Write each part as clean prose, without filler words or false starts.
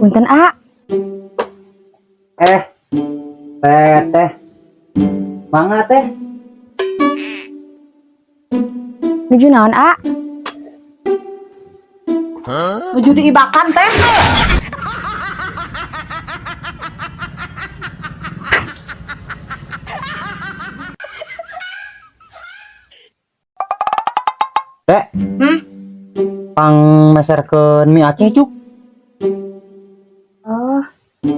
Punten A. Teh. Mangga teh. Nuju naon A? Nuju diibakan teh. Teh. Pang meserkeun mie Aceh cuk. Oh,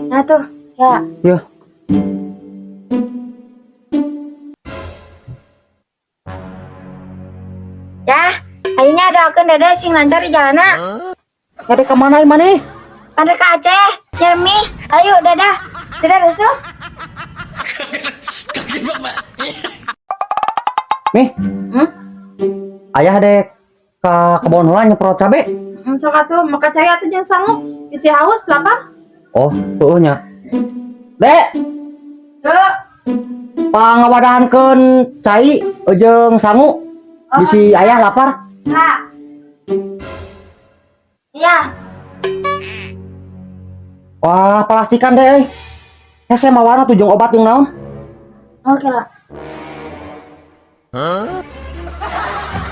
nah tuh, ya. Ya. Ya, ayeuna doakeun Dede sing lancar di jalanna. Kade ka mana ieu maneh? Ada ke Aceh, Jeremy. Ayo, dadah. Dadah, rusuh. Nih, ayah dek ka kebon heula nyeprot cabe. Sok atuh maka cai atuh jeung sangu. Isi haus lapar. Oh, heueuh nya. Dek, Teu. pangawadahankeun cai jeung sangu. Bisi ayah lapar. Kak. Iya. Wah, plastikan deh. Hese mawarna tuh jeung obat jeung naon? Oke lah.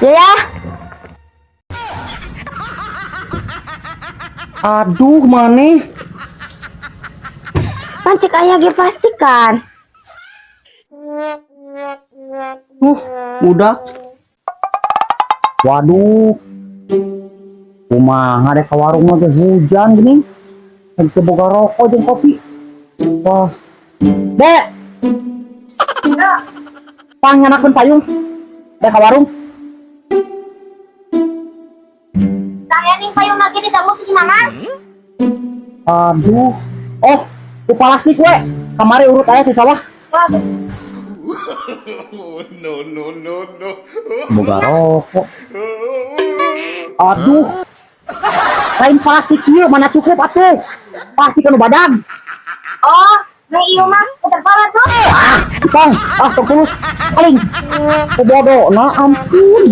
Ya ya. Aduh, maneh. Pancik aya ge plastikan. Udah. Waduh. Kumaha deh ka warung mah teh hujan gini. Henteu boga rokok jeung kopi. Wah. Dek. Pang nyanakeun payung. Dek ka warung. Saya ning payung lagi ditanggung si Mamang. Aduh. Oh, ku plastik we. Kamari urut aya di sawah. No. Boga rokok. Aduh. Lain plastik ieu mana cukup atuh. Plastik anu badan. Oh, nah ieu mah keterpala tuh. Bang, sok terus. Paling. Bodoh, nah ampun.